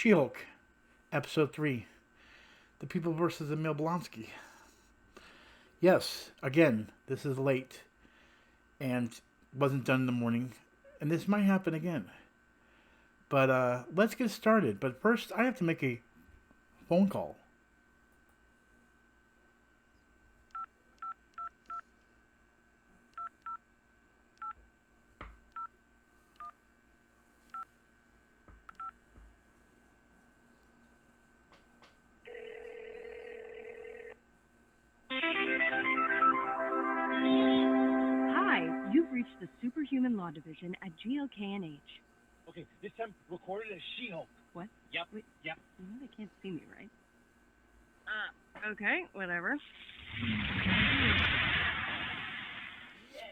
She-Hulk, Episode 3, The People versus EMIL BLONSKY. Yes, again, this is late and wasn't done in the morning, and this might happen again. But let's get started. But first, I have to make a phone call. Hi, you've reached the Superhuman Law Division at GLK&H. Okay, this time recorded as She-Hulk. What? Yep. Wait, yep. You know they can't see me, right? Okay, whatever.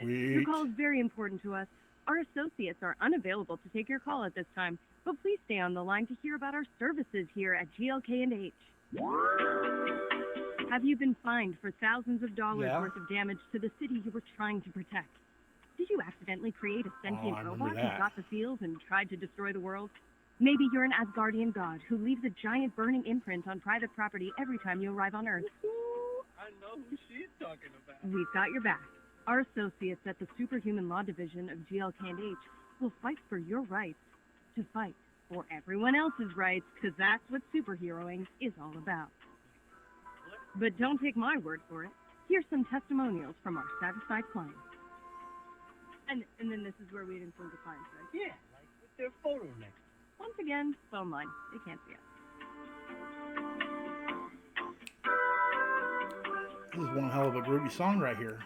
Your Sweet. call is very important to us. Our associates are unavailable to take your call at this time, but please stay on the line to hear about our services here at GLK&H. Have you been fined for thousands of dollars Yeah. worth of damage to the city you were trying to protect? Did you accidentally create a sentient I remember robot who that. got the feels and tried to destroy the world? Maybe you're an Asgardian god who leaves a giant burning imprint on private property every time you arrive on Earth. I know who she's talking about. We've got your back. Our associates at the Superhuman Law Division of GLK&H will fight for your rights to fight for everyone else's rights, because that's what superheroing is all about. But don't take my word for it. Here's some testimonials from our satisfied clients. And then this is where we inform the clients, right? Yeah, like with their photo next. Once again, phone line. They can't see us. This is one hell of a groovy song right here.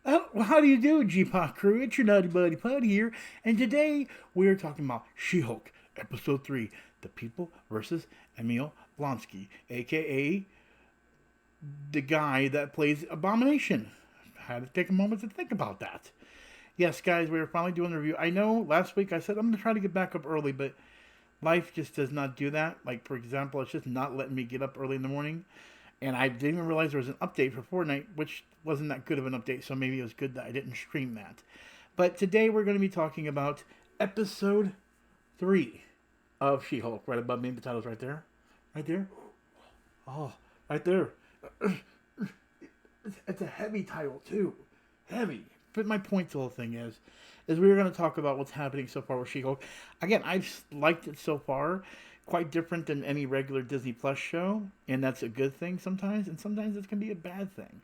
How do you do, G-Pot crew? It's your Nutty Buddy Pud here, and today we are talking about She-Hulk, Episode 3, The People versus EMIL BLONSKY, a.k.a. the guy that plays Abomination. I had to take a moment to think about that. Yes, guys, we are finally doing the review. I know last week I said I'm going to try to get back up early, but life just does not do that. Like, for example, it's just not letting me get up early in the morning. And I didn't even realize there was an update for Fortnite, which wasn't that good of an update, so maybe it was good that I didn't stream that. But today we're going to be talking about Episode 3 of She-Hulk. Right above me, the title's right there. Right there. Oh, right there. It's a heavy title, too. Heavy. But my point to the whole thing is we're going to talk about what's happening so far with She-Hulk. Again, I've liked it so far. Quite different than any regular Disney Plus show, and that's a good thing sometimes, and sometimes it can be a bad thing.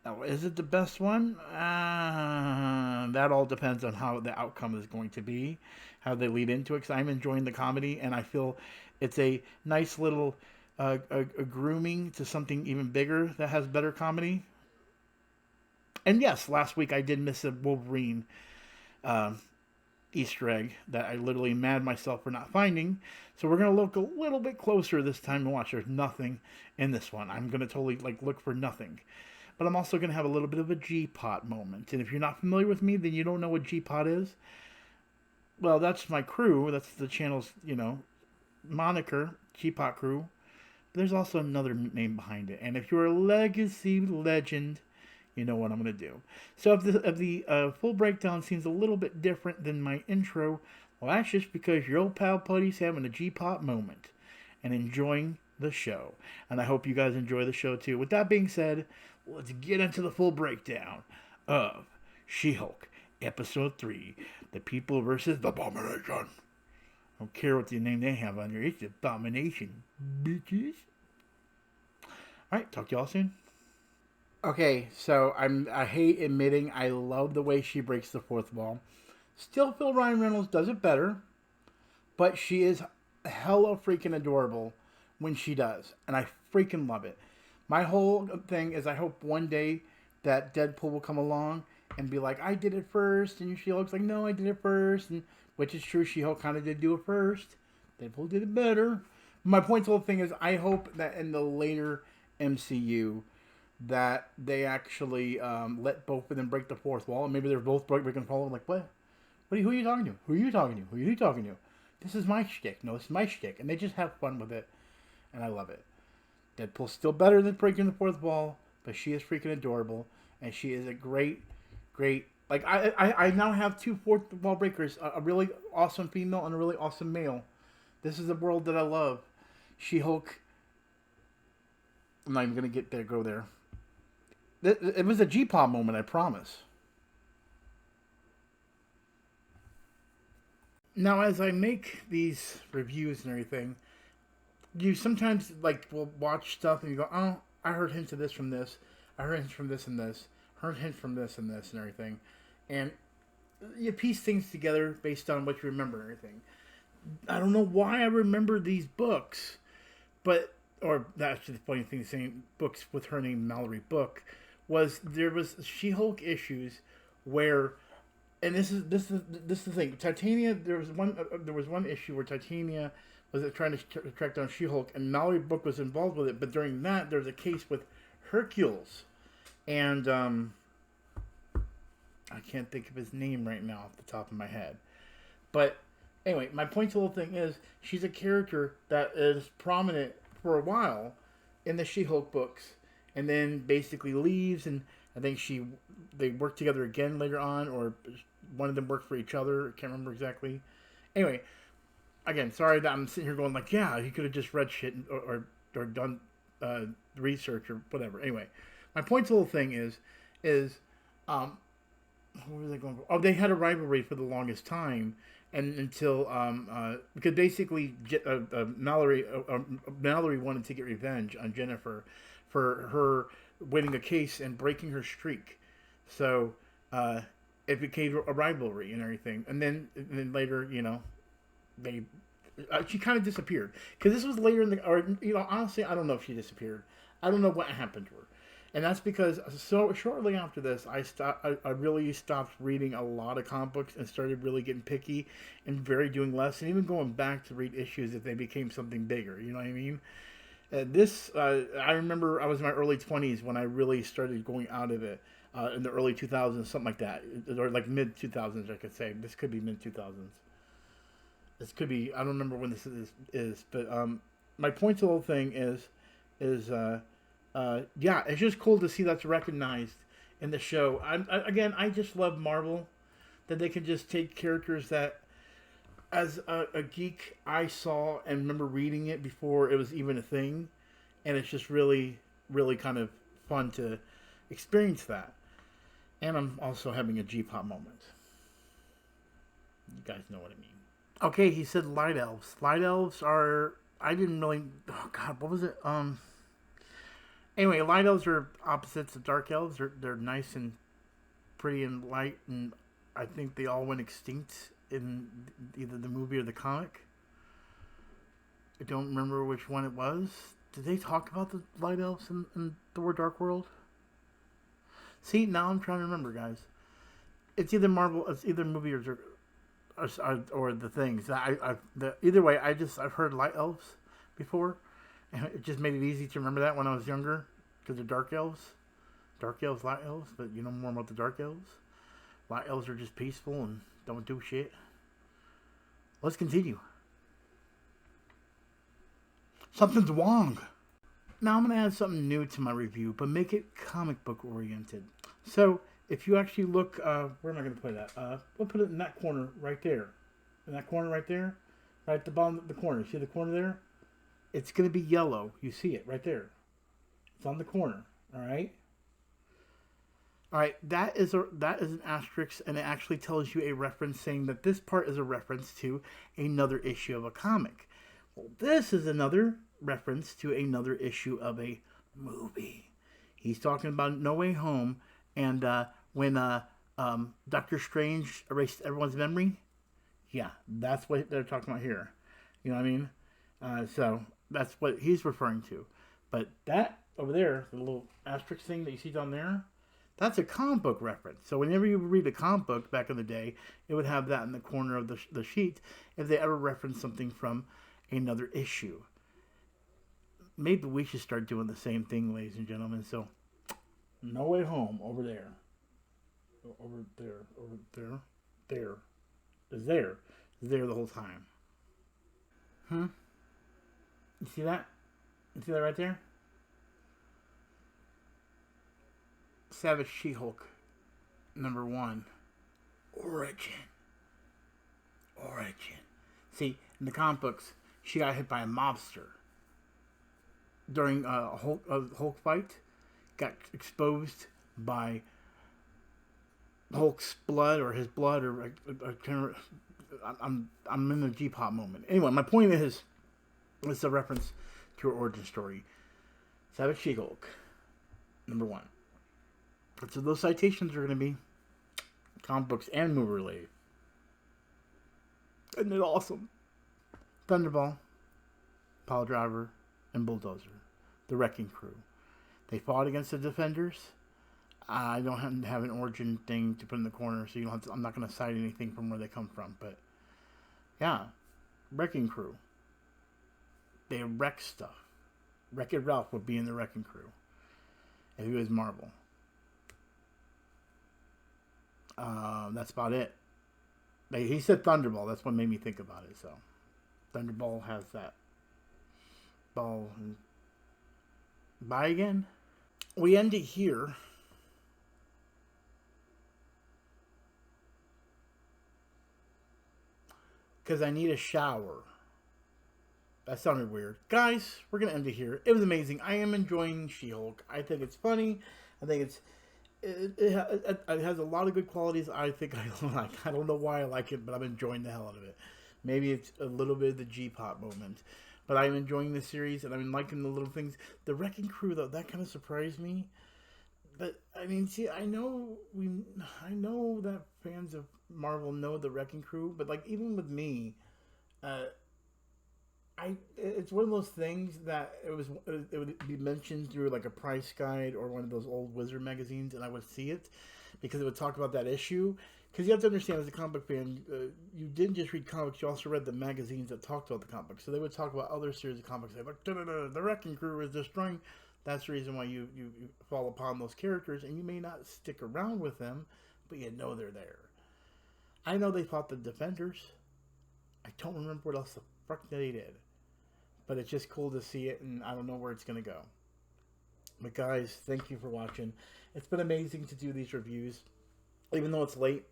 Now, is it the best one? That all depends on how the outcome is going to be, how they lead into it, because I'm enjoying the comedy, and I feel it's a nice little a grooming to something even bigger that has better comedy. And yes, last week I did miss a Wolverine Easter egg that I literally mad myself for not finding. So we're going to look a little bit closer this time and watch. There's nothing in this one. I'm going to totally look for nothing. But I'm also going to have a little bit of a G-Pot moment. And if you're not familiar with me, then you don't know what G-Pot is. Well, that's my crew. That's the channel's, moniker, G-Pot crew. But there's also another name behind it. And if you're a legacy legend, you know what I'm going to do. So if the full breakdown seems a little bit different than my intro, well, that's just because your old pal Puddy's having a G-Pop moment and enjoying the show. And I hope you guys enjoy the show too. With that being said, let's get into the full breakdown of She-Hulk, Episode 3, The People versus the Abomination. I don't care what the name they have on here. It's Abomination, bitches. Alright, talk to y'all soon. Okay, so I hate admitting I love the way she breaks the fourth wall. Still feel Ryan Reynolds does it better, but she is hella freaking adorable when she does, and I freaking love it. My whole thing is I hope one day that Deadpool will come along and be like, I did it first, and she looks like, no, I did it first, and which is true, She-Hulk kind of did do it first. Deadpool did it better. My point to the whole thing is I hope that in the later MCU that they actually let both of them break the fourth wall, and maybe they're both breaking the wall. I'm like, what? Who are you talking to? Who are you talking to? Who are you talking to? This is my shtick. No, this is my shtick. And they just have fun with it, and I love it. Deadpool's still better than breaking the fourth wall, but she is freaking adorable, and she is a great, great Like I now have two fourth wall breakers, a really awesome female and a really awesome male. This is the world that I love. She-Hulk. I'm not even gonna get there. Go there. It was a G-pop moment, I promise. Now, as I make these reviews and everything, you sometimes like will watch stuff and you go, "Oh, I heard hints of this from this. I heard hints from this and this. Heard hints from this and this and everything," and you piece things together based on what you remember and everything. I don't know why I remember these books, but or that's the funny thing saying books with her name Mallory book was there was She-Hulk issues where and this is the thing. Titania. There was one issue where Titania was trying to track down She-Hulk, and Mallory Book was involved with it. But during that, there was a case with Hercules, and I can't think of his name right now off the top of my head. But anyway, my point to the whole thing is she's a character that is prominent for a while in the She-Hulk books, and then basically leaves, and I think they work together again later on, or one of them worked for each other. I can't remember exactly. Anyway, again, sorry that I'm sitting here going like, yeah, he could have just read shit or done research or whatever. Anyway, my point to the whole thing is what was I going for? Oh, they had a rivalry for the longest time, and until because basically Mallory wanted to get revenge on Jennifer for her winning a case and breaking her streak, so it became a rivalry and everything. And then later, they she kind of disappeared because this was later in the or honestly, I don't know if she disappeared. I don't know what happened to her. And that's because so shortly after this, I really stopped reading a lot of comic books and started really getting picky and very doing less, and even going back to read issues if they became something bigger. You know what I mean? I remember I was in my early 20s when I really started going out of it in the early 2000s, something like that, or like mid 2000s, I could say. This could be mid 2000s. This could be. I don't remember when this is, but my point to the whole thing is yeah, it's just cool to see that's recognized in the show. Again, I just love Marvel that they can just take characters that, as a geek, I saw and remember reading it before it was even a thing, and it's just really, really kind of fun to experience that. And I'm also having a G-pop moment. You guys know what I mean. Okay, he said light elves. Light elves are. I didn't really. Oh God, what was it? Anyway, light elves are opposites of dark elves. They're nice and pretty and light, and I think they all went extinct in either the movie or the comic. I don't remember which one it was. Did they talk about the light elves in Thor: Dark World? See, now I'm trying to remember, guys. It's either Marvel, it's either movie or the things. Either way, I've heard light elves before. And it just made it easy to remember that when I was younger, because they're dark elves. Dark elves, light elves, but you know more about the dark elves. Light elves are just peaceful and don't do shit. Let's continue. Something's wrong. Now I'm going to add something new to my review, but make it comic book oriented. So, if you actually look, where am I going to put that? We'll put it in that corner right there. In that corner right there. Right at the bottom of the corner. See the corner there? It's going to be yellow. You see it right there. It's on the corner. All right. All right. That is an asterisk, and it actually tells you a reference saying that this part is a reference to another issue of a comic. Well, this is another reference to another issue of a movie. He's talking about No Way Home, and when Doctor Strange erased everyone's memory. Yeah, that's what they're talking about here. You know what I mean? So that's what he's referring to. But that over there, the little asterisk thing that you see down there, that's a comic book reference. So whenever you read a comic book back in the day, it would have that in the corner of the sheet if they ever referenced something from another issue. Maybe we should start doing the same thing, ladies and gentlemen. So, No Way Home over there. Over there. There. Is there. Is there the whole time. You see that? You see that right there? Savage She-Hulk, #1. Origin. See, in the comic books, she got hit by a mobster during a Hulk fight. Got exposed by Hulk's blood or his blood, or I'm in the G-pop moment. Anyway, my point is, it's a reference to her origin story. Savage She-Hulk, number 1. So those citations are going to be comic books and movie related. Isn't it awesome? Thunderball, Pile Driver, and Bulldozer, the Wrecking Crew. They fought against the Defenders. I don't have an origin thing to put in the corner, so you don't have to, I'm not going to cite anything from where they come from. But yeah, Wrecking Crew. They wreck stuff. Wreck-It Ralph would be in the Wrecking Crew if he was Marvel. That's about it. He said Thunderball. That's what made me think about it. So Thunderball has that ball. Bye again. We end it here. Because I need a shower. That sounded weird. Guys, we're going to end it here. It was amazing. I am enjoying She-Hulk. I think it's funny. I think it has a lot of good qualities I think I like. I don't know why I like it, but I'm enjoying the hell out of it. Maybe it's a little bit of the G-pop moment. But I'm enjoying the series, and I'm liking the little things. The Wrecking Crew, though, that kind of surprised me. But, I mean, see, I know that fans of Marvel know the Wrecking Crew, but, like, even with me, it's one of those things that it would be mentioned through like a price guide or one of those old Wizard magazines, and I would see it because it would talk about that issue. Because you have to understand, as a comic book fan, you didn't just read comics; you also read the magazines that talked about the comics. So they would talk about other series of comics, like the Wrecking Crew is destroying. That's the reason why you fall upon those characters, and you may not stick around with them, but you know they're there. I know they fought the Defenders. I don't remember what else the fuck they did. But it's just cool to see it, and I don't know where it's going to go. But guys, thank you for watching. It's been amazing to do these reviews. Even though it's late.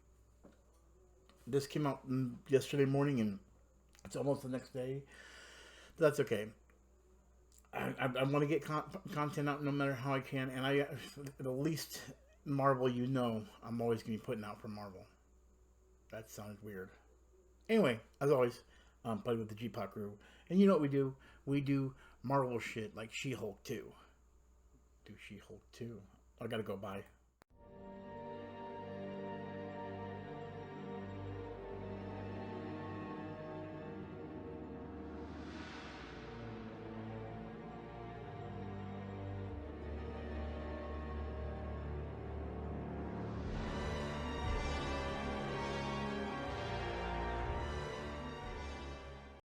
This came out yesterday morning, and it's almost the next day. But that's okay. I want to get content out no matter how I can. And at least Marvel, I'm always going to be putting out for Marvel. That sounded weird. Anyway, as always, play with the G-Pop crew. And you know what we do? We do Marvel shit like She-Hulk 2. Do She-Hulk 2. I gotta go, bye.